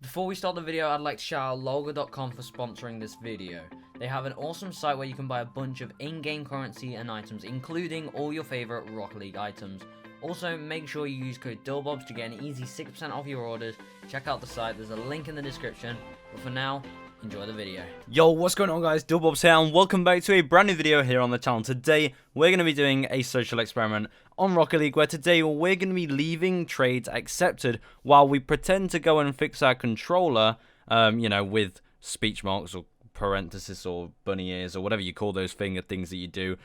Before we start the video, I'd like to shout out Logo.com for sponsoring this video. They have an awesome site where you can buy a bunch of in-game currency and items, including all your favorite Rocket League items. Also, make sure you use code DOLBOBS to get an easy 6% off your orders. Check out the site, there's a link in the description. But for now, enjoy the video. Yo, what's going on guys, DOLBOBS here and welcome back to a brand new video here on the channel. Today, we're going to be doing a social experiment on Rocket League where today we're going to be leaving trades accepted while we pretend to go and fix our controller, with speech marks or parenthesis or bunny ears or whatever you call those things that you do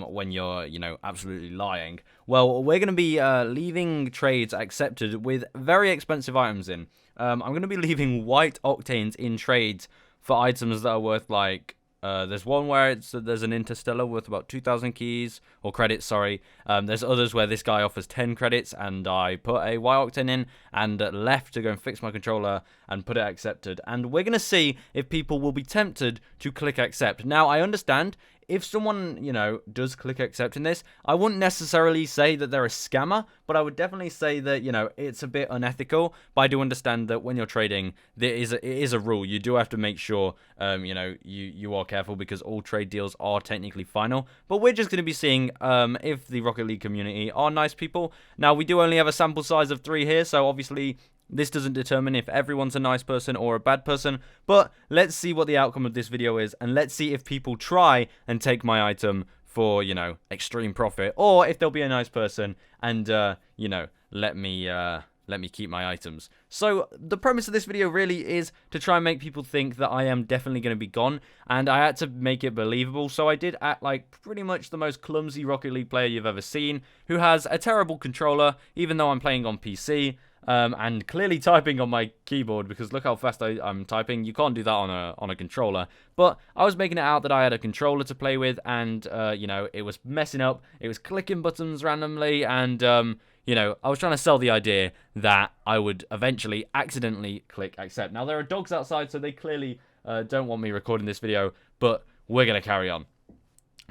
when you're, absolutely lying. Well, we're going to be leaving trades accepted with very expensive items in. I'm going to be leaving white octanes in trades for items that are worth like, there's one where there's an interstellar worth about 2,000 keys, or credits, sorry. There's others where this guy offers 10 credits, and I put a white octane in and left to go and fix my controller and put it accepted. And we're going to see if people will be tempted to click accept. Now, I understand if someone, does click accept in this, I wouldn't necessarily say that they're a scammer, but I would definitely say that, it's a bit unethical. But I do understand that when you're trading, it is a rule. You do have to make sure, you are careful because all trade deals are technically final. But we're just going to be seeing if the Rocket League community are nice people. Now, we do only have a sample size of 3 here, so obviously this doesn't determine if everyone's a nice person or a bad person, but let's see what the outcome of this video is, and let's see if people try and take my item for, extreme profit, or if they'll be a nice person and, let me keep my items. So the premise of this video really is to try and make people think that I am definitely going to be gone, and I had to make it believable. So I did act like pretty much the most clumsy Rocket League player you've ever seen, who has a terrible controller, even though I'm playing on PC. And clearly typing on my keyboard, because look how fast I'm typing. You can't do that on a controller. But I was making it out that I had a controller to play with, and it was messing up. It was clicking buttons randomly, and I was trying to sell the idea that I would eventually accidentally click accept. Now there are dogs outside, so they clearly don't want me recording this video, but we're gonna carry on.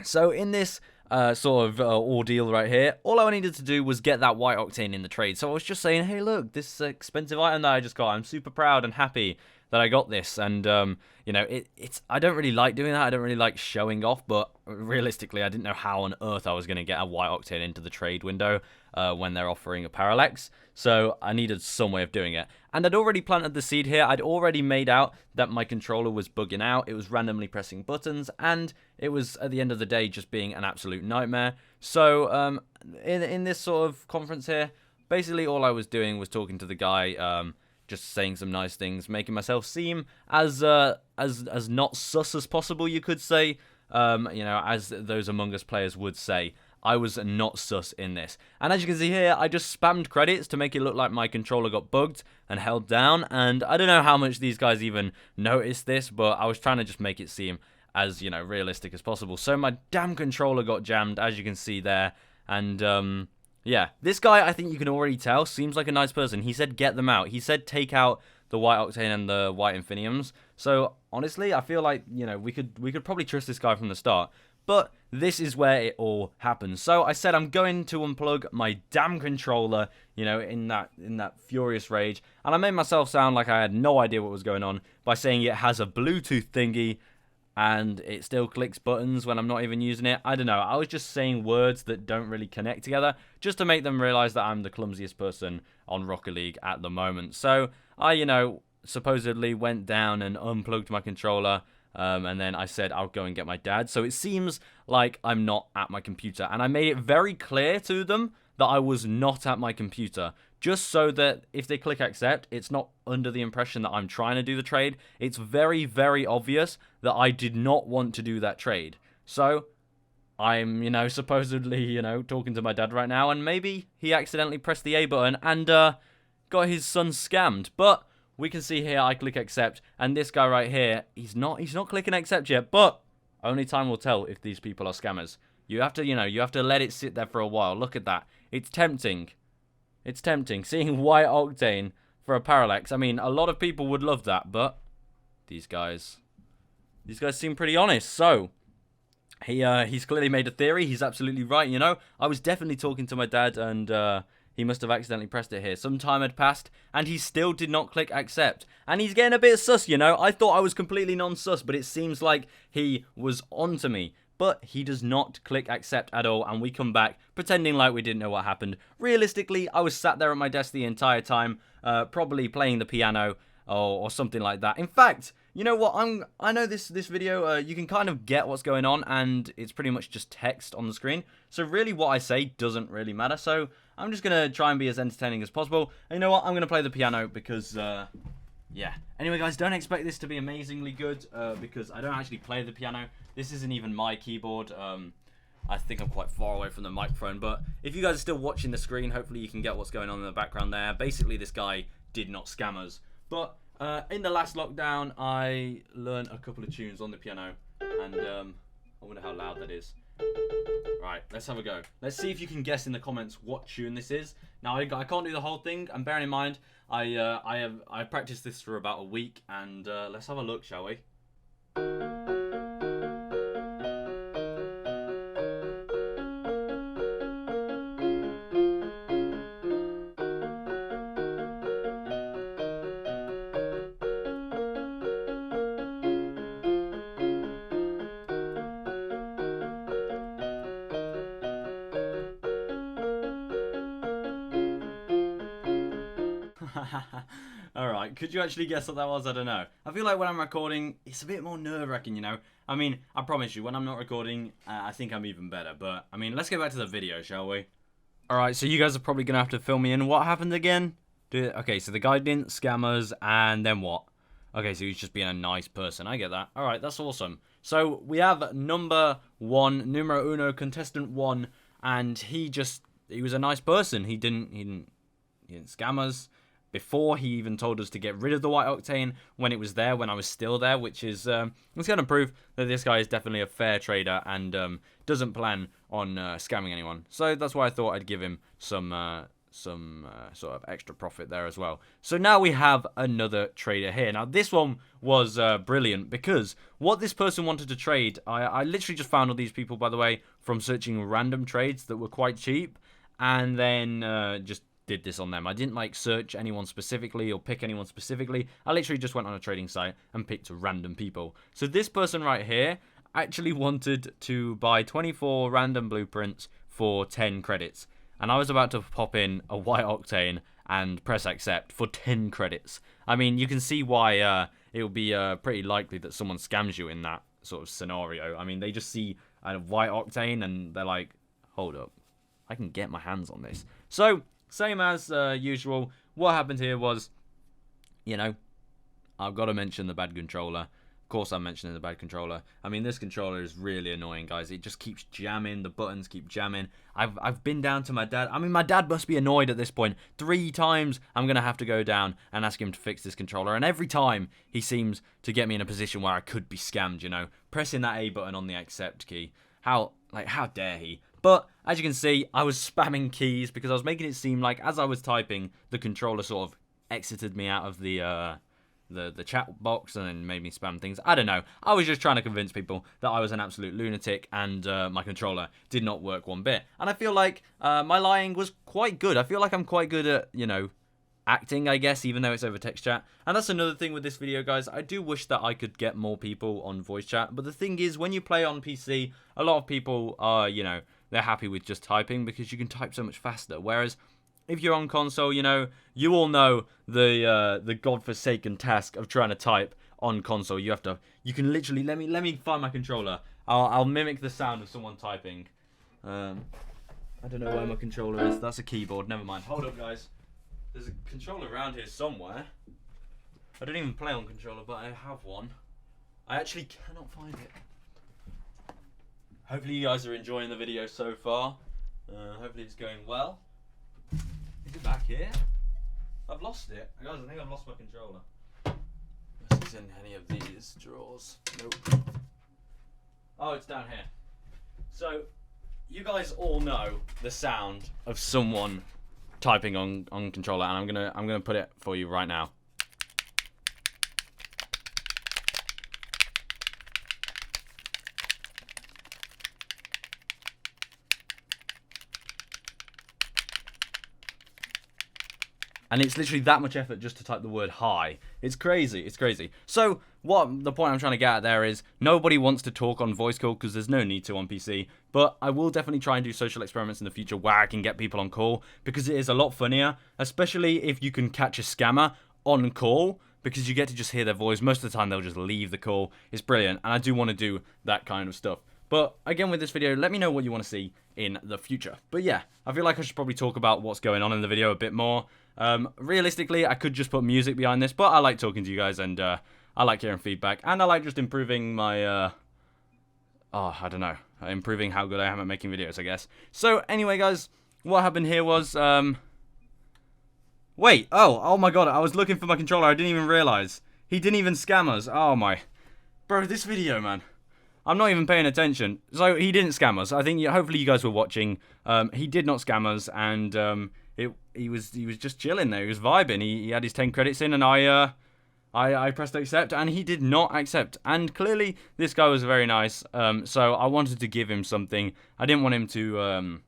So in this ordeal right here, all I needed to do was get that white octane in the trade. So I was just saying, hey look, this expensive item that I just got, I'm super proud and happy that I got this. And I don't really like doing that. I don't really like showing off, but realistically I didn't know how on earth I was going to get a white octane into the trade window when they're offering a parallax. So I needed some way of doing it. And I'd already planted the seed here. I'd already made out that my controller was bugging out. It was randomly pressing buttons, and it was, at the end of the day, just being an absolute nightmare. So in this sort of conference here, basically all I was doing was talking to the guy, just saying some nice things, making myself seem as not sus as possible, you could say, as those Among Us players would say. I was not sus in this. And as you can see here, I just spammed credits to make it look like my controller got bugged and held down. And I don't know how much these guys even noticed this, but I was trying to just make it seem as, realistic as possible. So my damn controller got jammed, as you can see there. And, yeah, this guy, I think you can already tell, seems like a nice person. He said get them out. He said take out the white octane and the white infiniums. So, honestly, I feel like, we could probably trust this guy from the start. But this is where it all happens. So I said I'm going to unplug my damn controller, in that furious rage. And I made myself sound like I had no idea what was going on by saying it has a Bluetooth thingy and it still clicks buttons when I'm not even using it. I don't know. I was just saying words that don't really connect together just to make them realize that I'm the clumsiest person on Rocket League at the moment. So I, supposedly went down and unplugged my controller. And then I said I'll go and get my dad. So it seems like I'm not at my computer. And I made it very clear to them that I was not at my computer. Just so that if they click accept, it's not under the impression that I'm trying to do the trade. It's very, very obvious that I did not want to do that trade. So I'm, supposedly, talking to my dad right now. And maybe he accidentally pressed the A button and got his son scammed. But we can see here I click accept, and this guy right here, he's not clicking accept yet, but only time will tell if these people are scammers. You have to, you have to let it sit there for a while. Look at that. It's tempting. It's tempting. Seeing white octane for a parallax. I mean, a lot of people would love that, but these guys seem pretty honest. So he's clearly made a theory. He's absolutely right, I was definitely talking to my dad, and he must have accidentally pressed it here. Some time had passed, and he still did not click accept. And he's getting a bit sus, you know. I thought I was completely non-sus, but it seems like he was onto me. But he does not click accept at all, and we come back pretending like we didn't know what happened. Realistically, I was sat there at my desk the entire time, probably playing the piano or something like that. In fact, you know what? I know this video, you can kind of get what's going on, and it's pretty much just text on the screen. So really, what I say doesn't really matter. So I'm just gonna try and be as entertaining as possible. And you know what? I'm gonna play the piano because, yeah. Anyway, guys, don't expect this to be amazingly good because I don't actually play the piano. This isn't even my keyboard. I think I'm quite far away from the microphone. But if you guys are still watching the screen, hopefully you can get what's going on in the background there. Basically, this guy did not scam us. But in the last lockdown, I learned a couple of tunes on the piano. And I wonder how loud that is. Right, let's have a go. Let's see if you can guess in the comments what tune this is. Now, I can't do the whole thing. And bearing in mind, I practiced this for about a week. And let's have a look, shall we? Alright, could you actually guess what that was? I don't know. I feel like when I'm recording, it's a bit more nerve-wracking, you know? I mean, I promise you, when I'm not recording, I think I'm even better. But, I mean, let's get back to the video, shall we? Alright, so you guys are probably going to have to fill me in. What happened again? Okay, so the guy didn't scam us, and then what? Okay, so he's just being a nice person. I get that. Alright, that's awesome. So, we have number 1, numero uno, contestant 1, and he was a nice person. He didn't scam us before he even told us to get rid of the white octane when it was there, when I was still there, which is it's going to prove that this guy is definitely a fair trader and doesn't plan on scamming anyone. So that's why I thought I'd give him some sort of extra profit there as well. So now we have another trader here. Now this one was brilliant because what this person wanted to trade, I literally just found all these people, by the way, from searching random trades that were quite cheap, and then just did this on them. I didn't like search anyone specifically or pick anyone specifically. I literally just went on a trading site and picked random people. So this person right here actually wanted to buy 24 random blueprints for 10 credits. And I was about to pop in a white octane and press accept for 10 credits. I mean, you can see why it would be pretty likely that someone scams you in that sort of scenario. I mean, they just see a white octane and they're like, hold up, I can get my hands on this. So same as usual, what happened here was, you know, I've got to mention the bad controller. Of course I'm mentioning the bad controller. I mean, this controller is really annoying, guys. It just keeps jamming. The buttons keep jamming. I've been down to my dad. I mean, my dad must be annoyed at this point. 3 times I'm going to have to go down and ask him to fix this controller. And every time he seems to get me in a position where I could be scammed, you know. Pressing that A button on the accept key. How dare he? But as you can see, I was spamming keys because I was making it seem like as I was typing, the controller sort of exited me out of the chat box and then made me spam things. I don't know. I was just trying to convince people that I was an absolute lunatic and my controller did not work one bit. And I feel like my lying was quite good. I feel like I'm quite good at, you know, acting, I guess, even though it's over text chat. And that's another thing with this video, guys. I do wish that I could get more people on voice chat. But the thing is, when you play on PC, a lot of people are, you know, they're happy with just typing because you can type so much faster. Whereas if you're on console, you know, you all know the godforsaken task of trying to type on console. You can literally, let me find my controller. I'll mimic the sound of someone typing. I don't know where my controller is. That's a keyboard. Never mind. Hold up, guys. There's a controller around here somewhere. I don't even play on controller, but I have one. I actually cannot find it. Hopefully you guys are enjoying the video so far. Hopefully it's going well. Is it back here? I've lost it. Guys, I think I've lost my controller. Unless it's in any of these drawers. Nope. Oh, it's down here. So, you guys all know the sound of someone typing on controller, and I'm gonna put it for you right now. And it's literally that much effort just to type the word hi. It's crazy. It's crazy. So what the point I'm trying to get at there is nobody wants to talk on voice call because there's no need to on PC. But I will definitely try and do social experiments in the future where I can get people on call because it is a lot funnier, especially if you can catch a scammer on call because you get to just hear their voice. Most of the time they'll just leave the call. It's brilliant. And I do want to do that kind of stuff. But again, with this video, let me know what you want to see in the future. But yeah, I feel like I should probably talk about what's going on in the video a bit more. Realistically, I could just put music behind this, but I like talking to you guys, and I like hearing feedback, and I like just improving my, I don't know, improving how good I am at making videos, I guess. So anyway, guys, what happened here was, wait, oh my god, I was looking for my controller, I didn't even realize. He didn't even scam us. Oh my, bro, this video, man. I'm not even paying attention. So he didn't scam us. I think hopefully you guys were watching. He did not scam us, and he was just chilling there. He was vibing. He had his 10 credits in, and I pressed accept, and he did not accept. And clearly this guy was very nice. So I wanted to give him something. I didn't want him to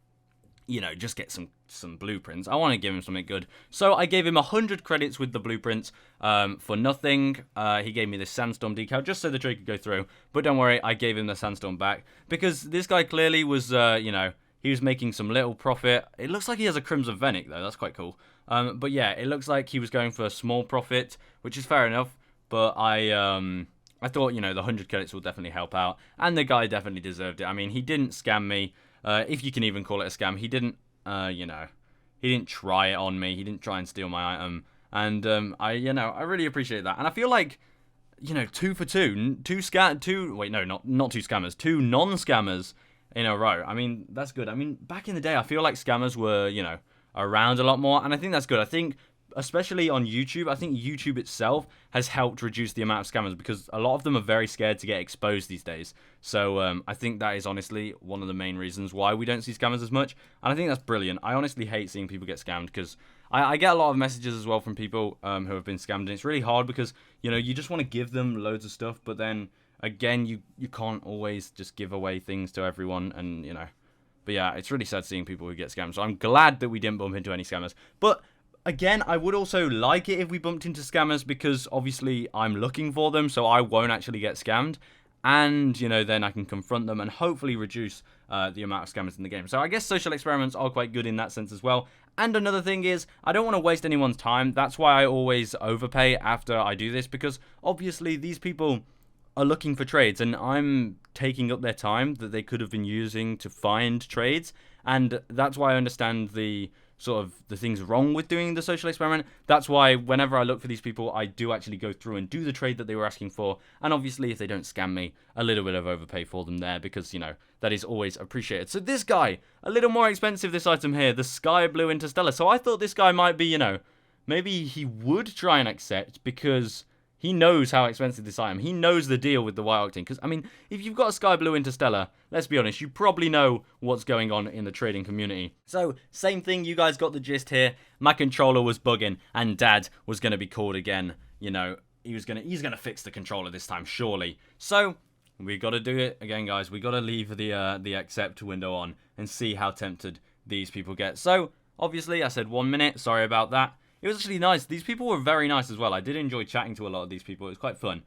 you know, just get some blueprints. I want to give him something good. So I gave him 100 credits with the blueprints for nothing. He gave me this sandstorm decal just so the trade could go through. But don't worry, I gave him the sandstorm back because this guy clearly was, you know, he was making some little profit. It looks like he has a Crimson Venic though. That's quite cool. But yeah, it looks like he was going for a small profit, which is fair enough. But I thought, you know, the 100 credits will definitely help out. And the guy definitely deserved it. I mean, he didn't scam me. If you can even call it a scam, he didn't, you know, he didn't try it on me. He didn't try and steal my item, and you know, I really appreciate that. And I feel like, you know, 2 for 2, wait, no, not 2 scammers, 2 non-scammers in a row. I mean, that's good. I mean, back in the day, I feel like scammers were, you know, around a lot more, and I think that's good. I think, especially on YouTube, I think YouTube itself has helped reduce the amount of scammers because a lot of them are very scared to get exposed these days. So I think that is honestly one of the main reasons why we don't see scammers as much. And I think that's brilliant. I honestly hate seeing people get scammed because I get a lot of messages as well from people who have been scammed. And it's really hard because, you know, you just want to give them loads of stuff. But then, again, you can't always just give away things to everyone. And, you know, but yeah, it's really sad seeing people who get scammed. So I'm glad that we didn't bump into any scammers. But again, I would also like it if we bumped into scammers because obviously I'm looking for them, so I won't actually get scammed. And, you know, then I can confront them and hopefully reduce the amount of scammers in the game. So I guess social experiments are quite good in that sense as well. And another thing is, I don't want to waste anyone's time. That's why I always overpay after I do this because obviously these people are looking for trades and I'm taking up their time that they could have been using to find trades. And that's why I understand the sort of the things wrong with doing the social experiment. That's why whenever I look for these people, I do actually go through and do the trade that they were asking for. And obviously, if they don't scam me, a little bit of overpay for them there because, you know, that is always appreciated. So this guy, a little more expensive, this item here, the Sky Blue Interstellar. So I thought this guy might be, you know, maybe he would try and accept because he knows how expensive this item. He knows the deal with the White Octane. Because, I mean, if you've got a Sky Blue Interstellar, let's be honest, you probably know what's going on in the trading community. So, same thing, you guys got the gist here. My controller was bugging, and Dad was going to be called again. You know, he's gonna fix the controller this time, surely. So, we got to do it again, guys. We got to leave the accept window on and see how tempted these people get. So, obviously, I said 1 minute. Sorry about that. It was actually nice. These people were very nice as well. I did enjoy chatting to a lot of these people. It was quite fun.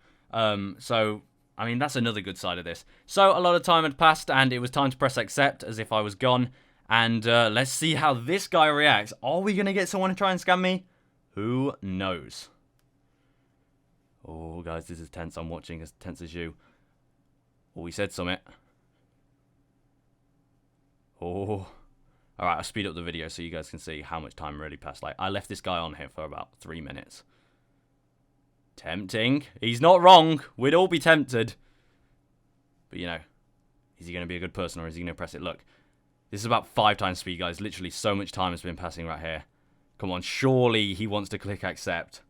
So, I mean, that's another good side of this. So, a lot of time had passed, and it was time to press accept as if I was gone. And let's see how this guy reacts. Are we going to get someone to try and scam me? Who knows? Oh, guys, this is tense. I'm watching as tense as you. Oh, he said something. Oh. Alright, I'll speed up the video so you guys can see how much time really passed. Like, I left this guy on here for about 3 minutes. Tempting. He's not wrong. We'd all be tempted. But, you know, is he going to be a good person or is he going to press it? Look, this is about 5 times speed, guys. Literally, so much time has been passing right here. Come on, surely he wants to click accept.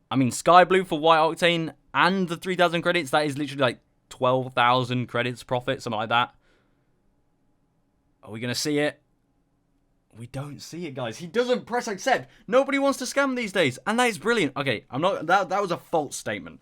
I mean, Sky Blue for White Octane and the 3,000 credits, that is literally like 12,000 credits profit, something like that. Are we going to see it? We don't see it, guys. He doesn't press accept. Nobody wants to scam these days. And that is brilliant. Okay, I'm not. That was a false statement.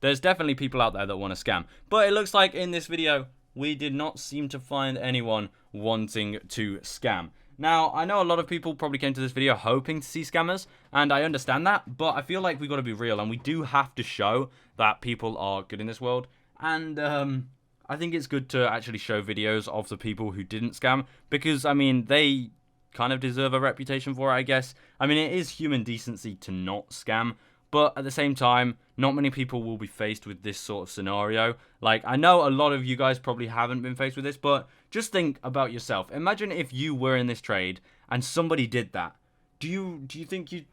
There's definitely people out there that want to scam. But it looks like in this video, we did not seem to find anyone wanting to scam. Now, I know a lot of people probably came to this video hoping to see scammers, and I understand that, but I feel like we got to be real, and we do have to show that people are good in this world, and I think it's good to actually show videos of the people who didn't scam, because, I mean, they kind of deserve a reputation for it, I guess. I mean, it is human decency to not scam, but at the same time, not many people will be faced with this sort of scenario. Like, I know a lot of you guys probably haven't been faced with this, but just think about yourself. Imagine if you were in this trade and somebody did that. Do you think you'd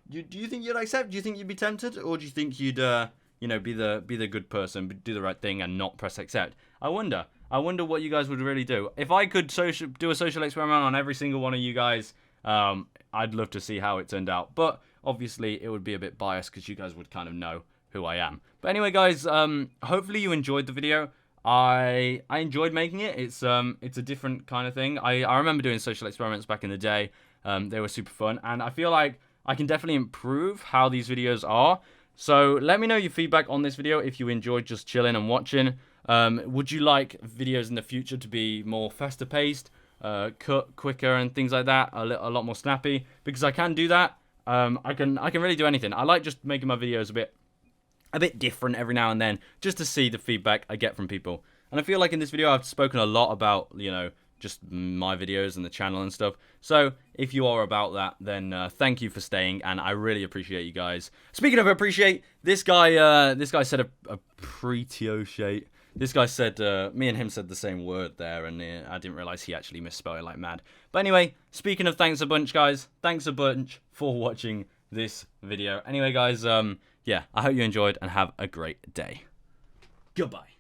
accept? Do you think you'd be tempted, or do you think you'd be the good person, do the right thing, and not press accept? I wonder what you guys would really do. If I could do a social experiment on every single one of you guys, I'd love to see how it turned out. But obviously, it would be a bit biased because you guys would kind of know who I am. But anyway, guys, hopefully you enjoyed the video. I enjoyed making it. It's a different kind of thing. I remember doing social experiments back in the day. They were super fun, and I feel like I can definitely improve how these videos are. So let me know your feedback on this video if you enjoyed just chilling and watching. Would you like videos in the future to be more faster paced, cut quicker and things like that, a lot more snappy? Because I can do that. I can really do anything. I like just making my videos a bit different every now and then, just to see the feedback I get from people. And I feel like in this video I've spoken a lot about, just my videos and the channel and stuff. So if you are about that, then thank you for staying, and I really appreciate you guys. Speaking of appreciate, this guy said appreciate. This guy said, me and him said the same word there, and I didn't realize he actually misspelled it like mad. But anyway, speaking of thanks a bunch, guys, thanks a bunch for watching this video. Anyway, guys, yeah, I hope you enjoyed and have a great day. Goodbye.